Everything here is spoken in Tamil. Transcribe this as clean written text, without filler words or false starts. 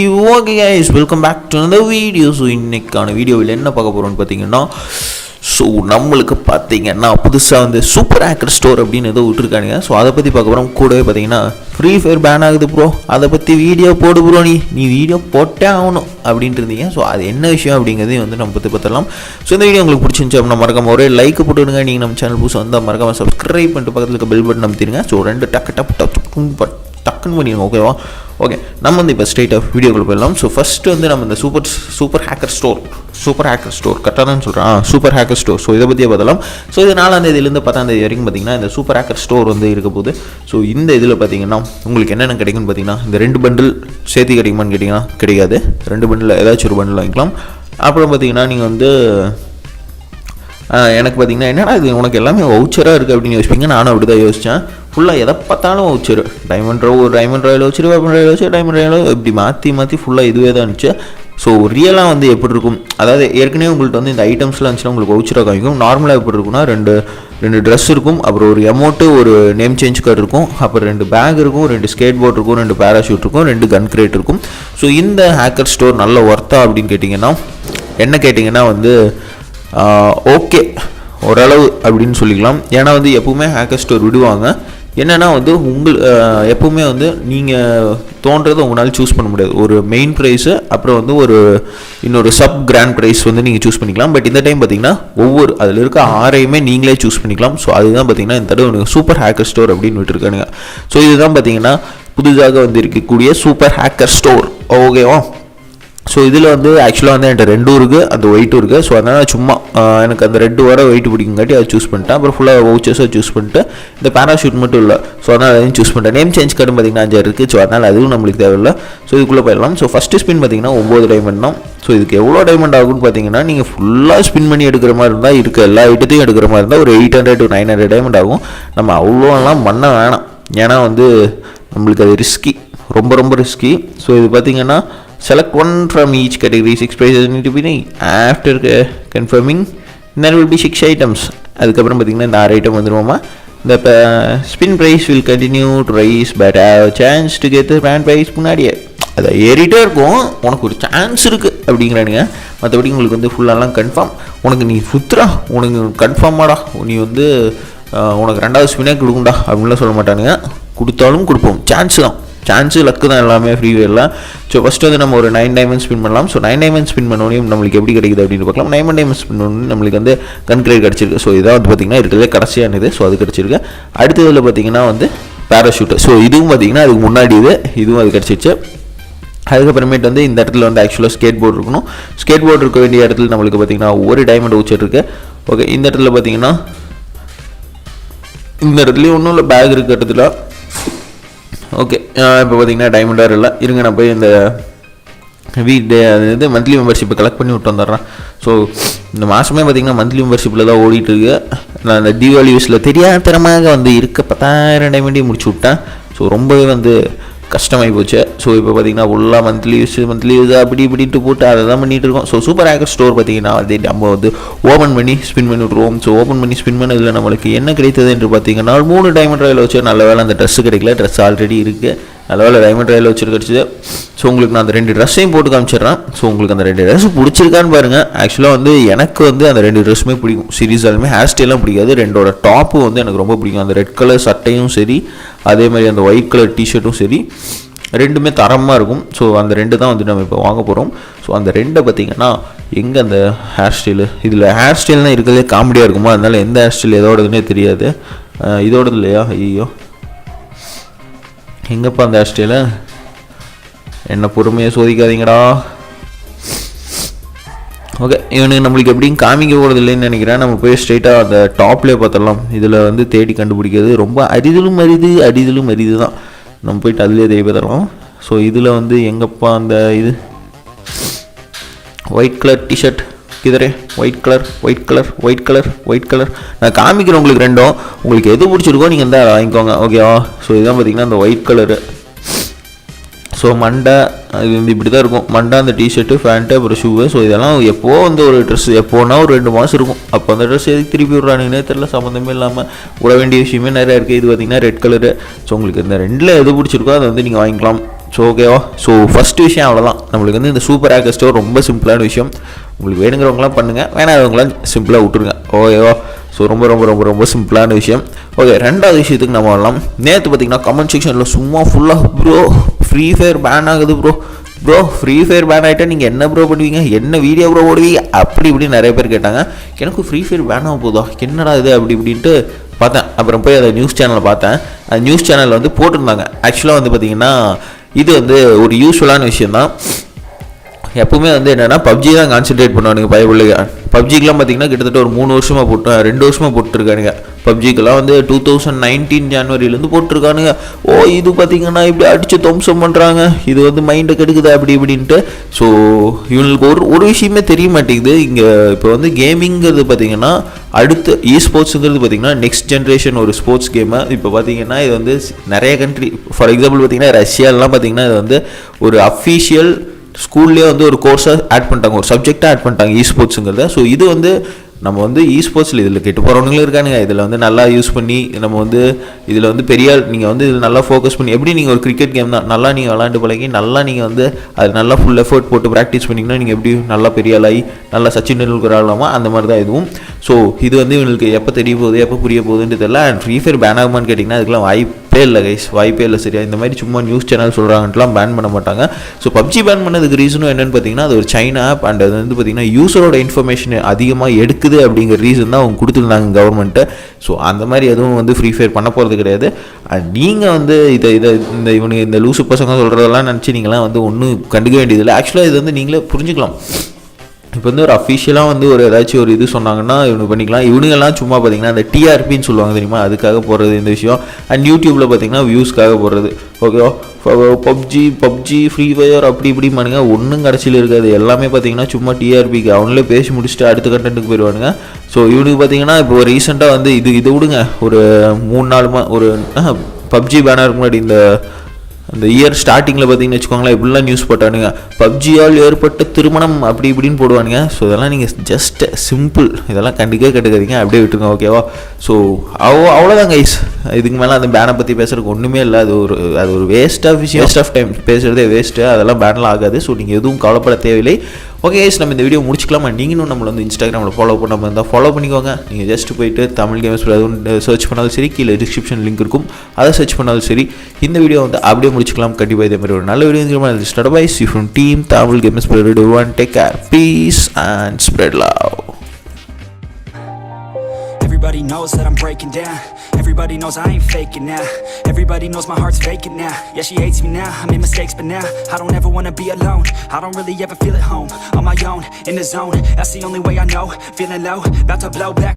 Okay guys, welcome back to another video. So இன்றைக்கான வீடியோவில் என்ன பார்க்க போகிறோம்னு பார்த்தீங்கன்னா, ஸோ நம்மளுக்கு பார்த்தீங்கன்னா புதுசாக வந்து சூப்பர் ஹேக்கர் ஸ்டோர் அப்படின்னு ஏதோ விட்டுருக்கானுங்க. ஸோ அதை பற்றி பார்க்க போகிறோம். கூடவே பார்த்தீங்கன்னா ஃப்ரீ ஃபயர் பேன் ஆகுது ப்ரோ, அதை பற்றி வீடியோ போடு ப்ரோ, நீ வீடியோ போட்டே ஆகணும் அப்படின்ட்டு இருந்தீங்க. ஸோ அது என்ன விஷயம் அப்படிங்கிறதையும் வந்து நம்ம பற்றி பார்த்துடலாம். ஸோ இந்த வீடியோ உங்களுக்கு பிடிச்சிருந்துச்சு அப்படின்னா மறக்காம ஒரே லைக் போட்டுவிடுங்க. நீங்கள் நம்ம சேனல் புதுசாக வந்தால் மறக்காம சப்ஸ்கிரைப் பண்ணிட்டு பக்கத்தில் இருக்க பெல் பட்டன் அமைத்திருங்க. ஸோ ரெண்டு டக்குன்னு பண்ணிடுங்க. ஓகேவா? ஓகே, நம்ம வந்து இப்போ ஸ்ட்ரெயிட் ஆஃப் வீடியோக்குள்ள போயிடலாம். ஸோ ஃபஸ்ட்டு வந்து நம்ம இந்த சூப்பர் ஹேக்கர் ஸ்டோர் கரெக்டாக தான் சொல்கிறேன். Super hacker store. ஸோ இதை பற்றியே பார்த்தலாம். ஸோ இது 4ஆம் தேதியிலேருந்து 10ஆம் தேதி வரைக்கும் பார்த்தீங்கன்னா இந்த சூப்பர் ஹேக்கர் ஸ்டோர் வந்து இருக்க போகுது. ஸோ இந்த இதில் பார்த்தீங்கன்னா உங்களுக்கு என்னென்ன கிடைக்கும்னு பார்த்தீங்கன்னா, இந்த 2 பண்டில் சேர்த்து கிடைக்குமான்னு கேட்டிங்கன்னா கிடைக்காது. 2 பண்டில் ஏதாச்சும் ஒரு பண்டில் வாங்கிக்கலாம். அப்புறம் பார்த்தீங்கன்னா நீங்கள் வந்து எனக்கு பார்த்தீங்கன்னா என்னடா இது உனக்கு எல்லாமே வவுச்சராக இருக்குது அப்படின்னு யோசிப்பீங்க. நானும் அப்படி தான் யோசித்தேன். ஃபுல்லாக எதை பார்த்தாலும் வவுச்சரு, டைமண்ட் ராயல் வச்சுரு, வெப்பன் ராயல் வச்சு, டைமண்ட் ராயல் இப்படி மாற்றி ஃபுல்லாக இதுவே தான் இருந்துச்சு. ஸோ ரியலாக வந்து எப்படி இருக்கும், அதாவது ஏற்கனவே உங்கள்கிட்ட வந்து இந்த ஐட்டம்ஸ்லாம் இருந்துச்சுன்னா உங்களுக்கு வவுச்சராக காமிக்கும். நார்மலாக எப்படி இருக்குன்னா ரெண்டு ட்ரெஸ் இருக்கும், அப்புறம் ஒரு எமௌண்ட்டு, ஒரு நேம் சேஞ்ச் கார்டு இருக்கும், அப்புறம் 2 பேக் இருக்கும், 2 ஸ்கேட் போர்ட் இருக்கும், 2 பேராஷூட் இருக்கும், 2 கன் கிரேட் இருக்கும். ஸோ இந்த ஹேக்கர் ஸ்டோர் நல்ல ஒர்த்தா அப்படின்னு கேட்டிங்கன்னா வந்து ஓகே ஓரளவு அப்படின்னு சொல்லிக்கலாம். ஏன்னா வந்து எப்பவுமே ஹேக்கர் ஸ்டோர் விடுவாங்க. என்னென்னா வந்து எப்பவுமே வந்து நீங்கள் தோன்றதை உங்களால் சூஸ் பண்ண முடியாது. ஒரு மெயின் ப்ரைஸு, அப்புறம் வந்து இன்னொரு சப் கிராண்ட் ப்ரைஸ் வந்து நீங்கள் சூஸ் பண்ணிக்கலாம். பட் இந்த டைம் பார்த்தீங்கன்னா அதில் இருக்க 6ஐயுமே நீங்களே சூஸ் பண்ணிக்கலாம். ஸோ அதுதான் பார்த்தீங்கன்னா இந்த தடவை சூப்பர் ஹேக்கர் ஸ்டோர் அப்படின்னு விட்டுருக்கானுங்க. ஸோ இதுதான் பார்த்தீங்கன்னா புதுசாக வந்து இருக்கக்கூடிய சூப்பர் ஹேக்கர் ஸ்டோர். ஓகேவா? ஸோ இதில் வந்து ஆக்சுவலாக வந்து என்கிட்ட 2 இருக்குது, அந்த ஒயிட்டும் இருக்குது. ஸோ அதனால் சும்மா எனக்கு அந்த ரெட்டு வர ஒயிட் பிடிக்குங்காட்டி அதை சூஸ் பண்ணிட்டேன். அப்புறம் ஃபுல்லாக வவுச்சர்ஸாக சூஸ் பண்ணிட்டு இந்த பேராஷூட் மட்டும் இல்லை. ஸோ அதனால் அதையும் சூஸ் பண்ணிட்டேன். நேம் சேஞ்ச் கார்டும் பார்த்தீங்கன்னா 5 இருக்குது. ஸோ அதனால் அதுவும் நம்மளுக்கு தேவையில்லை. ஸோ இதுக்குள்ளே போயிடலாம். ஸோ ஃபஸ்ட்டு ஸ்பின் பார்த்தீங்கன்னா 9 டைமண்ட் தான். ஸோ இதுக்கு எவ்வளோ டைமண்ட் ஆகும்னு பார்த்தீங்கன்னா, நீங்கள் ஃபுல்லாக ஸ்பின் பண்ணி எடுக்கிற மாதிரி இருந்தால், இருக்க எல்லா ஐட்டத்தையும் எடுக்கிற மாதிரி இருந்தால் ஒரு 800 to 900 டைமண்ட் ஆகும். நம்ம அவ்வளோலாம் பண்ண வேணாம். ஏன்னா வந்து நம்மளுக்கு அது ரிஸ்கி, ரொம்ப ரிஸ்கி. ஸோ இது பார்த்தீங்கன்னா select one from each category. 6 prizes need to be made. After confirming, there will be 6 items. அதுக்கப்புறம் பார்த்தீங்கன்னா இந்த 6 ஐட்டம் வந்துடுவோமா. இந்த spin prize will continue to rise but have chance to get the grand prize. முன்னாடியே அதை ஏறிட்டே இருக்கும், உனக்கு ஒரு சான்ஸ் இருக்குது அப்படிங்கிறானுங்க. மற்றபடி உங்களுக்கு வந்து ஃபுல்லாலாம் கன்ஃபார்ம். உனக்கு நீ சுற்றுறா, உனக்கு கன்ஃபார்மாடா, நீ வந்து உனக்கு 2வது ஸ்பின்னே கொடுக்கும்டா அப்படின்லாம் சொல்ல மாட்டானுங்க. கொடுத்தாலும் கொடுப்போம். சான்ஸு லக்கு தான் எல்லாமே ஃப்ரீ வேலாம். ஸோ ஃபஸ்ட்டு வந்து நம்ம ஒரு 9 டைமண்ட் ஸ்பின் பண்ணலாம். ஸோ 9 டைமண்ட் ஸ்பின் பண்ணோனையும் நம்மளுக்கு எப்படி கிடைக்குது அப்படின்னு பார்க்கலாம். 9 டைமண்ட் ஸ்பின் பண்ணி நம்மளுக்கு வந்து கன் கிரேட் கிடச்சிருக்கு. ஸோ இதான் வந்து பார்த்திங்கன்னா இருக்கிறதே கடைசியானது. ஸோ அது கிடச்சிருக்கு. அடுத்ததில் பார்த்திங்கன்னா வந்து பேராஷூட்டு. ஸோ இதுவும் பார்த்திங்கன்னா அதுக்கு முன்னாடி இதுவும் அது கிடச்சிச்சு. அதுக்கப்புறமேட்டு வந்து இந்த இடத்துல வந்து ஆக்சுவலாக ஸ்கேட் போர்டு இருக்கணும். ஸ்கேட் போர்டு இருக்க வேண்டிய இடத்துல நம்மளுக்கு பார்த்திங்கன்னா ஒரு டைமண்ட் வச்சுட்டு இருக்கு. ஓகே, இந்த இடத்துல பார்த்திங்கன்னா இந்த இடத்துலையும் ஒன்றும் இல்லை, பேக் இருக்க இடத்துல. ஓகே, இப்போ பார்த்தீங்கன்னா டைமண்டாக இல்லை. இருங்க, நான் போய் இந்த அது மந்த்லி மெம்பர்ஷிப்பை கலெக்ட் பண்ணி விட்டு வந்துடுறேன். ஸோ இந்த மாதமே பார்த்திங்கன்னா மந்த்லி மெம்பர்ஷிப்பில் தான் ஓடிட்டுருக்கு. நான் இந்த தீபாவளி யூஸில் தெரியாதரமாக வந்து இருக்க 10,000 டைமண்டையும் முடிச்சு விட்டேன். ஸோ ரொம்பவே வந்து கஷ்டமாகி போச்சு. ஸோ இப்போ பார்த்தீங்கன்னா ஃபுல்லாக மந்த்லி யூஸ் அப்படி இப்படின்ட்டு போட்டு அதை தான் பண்ணிகிட்டு இருக்கோம். ஸோ சூப்பர் ஹேக்கர் ஸ்டோர் பார்த்தீங்கன்னா வந்து நம்ம வந்து ஓப்பன் பண்ணி ஸ்பின் பண்ணி விட்ருவோம். ஸோ ஓப்பன் பண்ணி ஸ்பின் பண்ணதில் நம்மளுக்கு என்ன கிடைத்தது என்று பார்த்தீங்கன்னா 3 டைமண்ட் ராயல் வச்சு. நல்ல வேலை அந்த ட்ரெஸ்ஸு கிடைக்கல, ட்ரெஸ் ஆல்ரெடி இருக்குது. நல்ல வேலை டைமண்ட் ராயல் வச்சு கிடச்சிது. ஸோ உங்களுக்கு நான் அந்த 2 ட்ரெஸ்ஸையும் போட்டு காமிச்சிடுறேன். ஸோ உங்களுக்கு அந்த 2 ட்ரெஸ் பிடிச்சிருக்கான்னு பாருங்கள். ஆக்சுவலாக வந்து எனக்கு வந்து அந்த 2 ட்ரெஸ்ஸுமே பிடிக்கும். சீரியஸாலுமே ஹேர் ஸ்டைலாம் பிடிக்காது. 2ஓட டாப்பும் வந்து எனக்கு ரொம்ப பிடிக்கும். அந்த ரெட் கலர் சட்டையும் சரி, அதே மாதிரி அந்த ஒயிட் கலர் டிஷர்ட்டும் சரி, 2மே தரமாக இருக்கும். ஸோ அந்த 2 தான் வந்து நம்ம இப்போ வாங்க போகிறோம். ஸோ அந்த 2 பார்த்திங்கன்னா எங்கே அந்த ஹேர் ஸ்டைலு, இதில் ஹேர் ஸ்டைல்னால் இருக்கிறதே காமெடியாக இருக்குமா, அதனால் எந்த ஹேர் ஸ்டைல் எதோடதுன்னே தெரியாது. இதோடது இல்லையா? ஐயோ, எங்கப்பா அந்த ஹேர் ஸ்டைலு, என்ன பொறுமையை சோதிக்காதீங்கடா. ஓகே, இவனுக்கு நம்மளுக்கு எப்படியும் காமிக்க போகிறது இல்லைன்னு நினைக்கிறேன். நம்ம போய் ஸ்ட்ரெயிட்டாக அந்த டாப்லேயே பார்த்துடலாம். இதில் வந்து தேடி கண்டுபிடிக்கிறது ரொம்ப அரிதிலும் அரிது தான். நம்ம போயிட்டு அதுலேயே தேடி பார்த்துடலாம். ஸோ இதில் வந்து எங்கப்பா அந்த இது ஒயிட் கலர் டிஷர்ட் கிதரே, ஒயிட் கலர் நான் காமிக்கிறேன் உங்களுக்கு 2ம். உங்களுக்கு எது பிடிச்சிருக்கோ நீங்கள் தான் வாங்கிக்கோங்க. ஓகேவா? ஸோ இதுதான் பார்த்திங்கன்னா அந்த ஒயிட் கலரு. ஸோ மண்டை இது வந்து இப்படி தான் இருக்கும். மண்டை அந்த டிஷர்ட்டு, ஃபேண்ட்டு, அப்புறம் ஷூவு. ஸோ இதெல்லாம் எப்போது வந்து ஒரு ட்ரெஸ் எப்போனா ஒரு 2 மாதம் இருக்கும். அப்போ அந்த ட்ரெஸ் எதுக்கு திருப்பி விட்றானுங்கன்னே தெரியல. சம்மந்தமே இல்லாமல் விட வேண்டிய விஷயமே நிறையா இருக்குது. இது பார்த்திங்கன்னா ரெட் கலரு. ஸோ உங்களுக்கு இந்த 2ல் எது பிடிச்சிருக்கோ அதை வந்து நீங்கள் வாங்கிக்கலாம். ஸோ ஓகேவா. ஸோ ஃபஸ்ட்டு விஷயம் அவ்வளோதான். நம்மளுக்கு வந்து இந்த சூப்பர் ஹேக்கர் ஸ்டோர் ரொம்ப சிம்பிளான விஷயம். உங்களுக்கு வேணுங்கிறவங்களாம் பண்ணுங்கள், வேணாதவங்களாம் சிம்பிளாக விட்டுருங்க. ஓகேவா. ஸோ ரொம்ப ரொம்ப ரொம்ப ரொம்ப சிம்பிளான விஷயம். ஓகே, ரெண்டாவது விஷயத்துக்கு நம்ம வரலாம். நேற்று பார்த்தீங்கன்னா கமெண்ட் செக்ஷனில் சும்மா ஃபுல்லாக ப்ரோ ஃப்ரீ ஃபயர் பேன் ஆகுது ப்ரோ ஃப்ரீ ஃபயர் பேன் ஆகிட்டா நீங்கள் என்ன ப்ரோ பண்ணுவீங்க, என்ன வீடியோ ப்ரோ ஓடுவீங்க, அப்படி இப்படி நிறைய பேர் கேட்டாங்க. எனக்கு ஃப்ரீ ஃபயர் பேன் ஆக போதா, என்னடா இது அப்படி இப்படின்ட்டு பார்த்தேன். அப்புறம் போய் அதை நியூஸ் சேனலில் பார்த்தேன். அந்த நியூஸ் சேனலில் வந்து போட்டிருந்தாங்க. ஆக்சுவலாக வந்து பார்த்திங்கன்னா இது வந்து ஒரு யூஸ்ஃபுல்லான விஷயந்தான். எப்பவுமே வந்து என்னென்னா பப்ஜி தான் கான்சென்ட்ரேட் பண்ணுவானுங்க பயப்பிள்ளைங்க. பப்ஜிக்கெலாம் பார்த்தீங்கன்னா கிட்டத்தட்ட ஒரு 2 வருஷமாக போட்டுருக்கானுங்க. பப்ஜிக்கெல்லாம் வந்து 2019 ஜனவரியிலேருந்து போட்டிருக்கானுங்க. இது பார்த்தீங்கன்னா இப்படி அடித்து துவம்சம் பண்ணுறாங்க, இது வந்து மைண்டை கெடுக்குது அப்படி இப்படின்ட்டு. ஸோ இவங்களுக்கு ஒரு விஷயமே தெரிய மாட்டேங்குது. இங்கே இப்போ வந்து கேமிங்கிறது பார்த்தீங்கன்னா அடுத்து ஸ்போர்ட்ஸுங்கிறது பார்த்தீங்கன்னா நெக்ஸ்ட் ஜென்ரேஷன் ஒரு ஸ்போர்ட்ஸ் கேமு. இப்போ பார்த்தீங்கன்னா இது வந்து நிறைய கண்ட்ரி, ஃபார் எக்ஸாம்பிள் பார்த்தீங்கன்னா ரஷ்யாலாம் பார்த்தீங்கன்னா இது வந்து ஒரு அஃபீஷியல் ஸ்கூல்லேயே வந்து ஒரு கோர்ஸாக ஆட் பண்ணிட்டாங்க, ஒரு சப்ஜெக்டாக ஆட் பண்ணிட்டாங்க ஸ்போர்ட்ஸுங்கிறத. ஸோ இது வந்து நம்ம வந்து ஸ்போர்ட்ஸில் இதில் கெட்டு போகிறவங்களும் இருக்கானுங்க. இதில் வந்து நல்லா யூஸ் பண்ணி நம்ம வந்து இதில் வந்து பெரிய நீங்கள் வந்து இதில் நல்லா ஃபோக்கஸ் பண்ணி, எப்படி நீங்கள் ஒரு கிரிக்கெட் கேம் தான் நல்லா நீங்கள் விளாண்டு பழகி நல்லா நீங்கள் வந்து அது நல்லா ஃபுல் எஃபர்ட் போட்டு ப்ராக்டிஸ் பண்ணிங்கன்னா நீங்கள் எப்படி நல்லா பெரிய ஆளாகி நல்லா சச்சின் டெண்டுல்கர் ஆகலாமா, அந்த மாதிரி தான் இதுவும். ஸோ இது வந்து இவங்களுக்கு எப்போ தெரிய போகுது எப்போ புரிய போகுதுன்னு தெரியல. அண்ட் ஃப்ரீ ஃபயர் பேன் ஆகுமான்னு கேட்டிங்கன்னா அதுக்கெல்லாம் வாய்ப்பே இல்லை கைஸ், வாய்ப்பே இல்லை. சரியா, இந்த மாதிரி சும்மா நியூஸ் சேனல் சொல்கிறாங்கன்ட்டுலாம் பேன் பண்ண மாட்டாங்க. ஸோ பப்ஜி பேன் பண்ணதுக்கு ரீசனும் என்னென்னு பார்த்தீங்கன்னா அது ஒரு சைனா ஆப். அண்ட் அது வந்து பார்த்தீங்கன்னா யூஸரோட இன்ஃபர்மேஷன் அதிகமாக எடுக்குது அப்படிங்கிற ரீசன் தான் அவங்க கொடுத்துருந்தாங்க கவர்மெண்ட்டு. ஸோ அந்த மாதிரி எதுவும் வந்து ஃப்ரீ ஃபயர் பண்ண போகிறது கிடையாது. அண்ட் நீங்கள் வந்து இவனுக்கு இந்த லூசு பசங்க சொல்கிறதெல்லாம் நினச்சி நீங்களாம் வந்து ஒன்றும் கண்டுக்க வேண்டியதில்லை. ஆக்சுவலாக இது வந்து நீங்களே புரிஞ்சுக்கலாம். இப்போ வந்து ஒரு அஃபிஷியலாக வந்து ஒரு ஏதாச்சும் ஒரு இது சொன்னாங்கன்னா இவனுக்கு பண்ணிக்கலாம். இவனுங்கெல்லாம் சும்மா பார்த்தீங்கன்னா அந்த டிஆர்பின்னு சொல்லுவாங்க தெரியுமா, அதுக்காக போடுறது இந்த விஷயம். அண்ட் யூடியூப்பில் பார்த்தீங்கன்னா வியூஸ்க்காக போடுறது. ஓகேவா. பப்ஜி ஃப்ரீ ஃபயர் அப்படி இப்படி பண்ணுங்க, ஒன்றும் கடைசியில் இருக்காது. எல்லாமே பார்த்தீங்கன்னா சும்மா டிஆர்பிக்கு அவங்களே பேசி முடிச்சுட்டு அடுத்த கண்டென்ட்டுக்கு போயிடுவானுங்க. ஸோ இவனுக்கு பார்த்தீங்கன்னா இப்போ ரீசெண்டாக வந்து இது விடுங்க, ஒரு 3-4 ஒரு பப்ஜி பேனருக்கு முன்னாடி அந்த இயர் ஸ்டார்டிங்கில் பார்த்தீங்கன்னு வச்சுக்கோங்களேன், இப்படிலாம் நியூஸ் போட்டானுங்க, பப்ஜியால் ஏற்பட்ட திருமணம் அப்படி இப்படின்னு போடுவானுங்க. ஸோ இதெல்லாம் நீங்கள் ஜஸ்ட் சிம்பிள், இதெல்லாம் கண்டுக்காதீங்க, அப்படியே விட்டுருங்க. ஓகேவா. ஸோ அவ்வளோதான் கைஸ். இதுக்கு மேலே அந்த பேனை பற்றி பேசுறதுக்கு ஒன்றுமே இல்லை. அது ஒரு வேஸ்ட் ஆஃப் டைம், பேசுகிறதே வேஸ்ட்டு. அதெல்லாம் பேனெலாம் ஆகாது. ஸோ நீங்கள் எதுவும் கவலைப்பட தேவையில்லை. ஓகே கைஸ், நம்ம இந்த வீடியோ முடிச்சுக்கலாமா. நீங்களும் நம்மளை வந்து இன்ஸ்டாகிராமில் ஃபாலோ பண்ணாமல் இருந்தால் ஃபாலோ பண்ணிக்கோங்க. நீங்கள் ஜஸ்ட் போயிட்டு தமிழ் கேம்ஸ் சர்ச் பண்ணாலும் சரி, கீழே டிஸ்கிரிப்ஷன் லிங்க் இருக்கும், அதை சர்ச் பண்ணாலும் சரி. இந்த வீடியோ வந்து அப்படியே முடிச்சுக்கலாம். கண்டிப்பாக இதே மாதிரி ஒரு நல்ல video start bye see from team Tamil games. Take care, peace and spread love. Everybody knows that I'm breaking down. Everybody knows I ain't faking now. Everybody knows my heart's faking now. Yeah, she hates me now, I made mistakes but now I don't ever wanna be alone. I don't really ever feel at home. On my own, in the zone, that's the only way I know. Feeling low, about to blow back.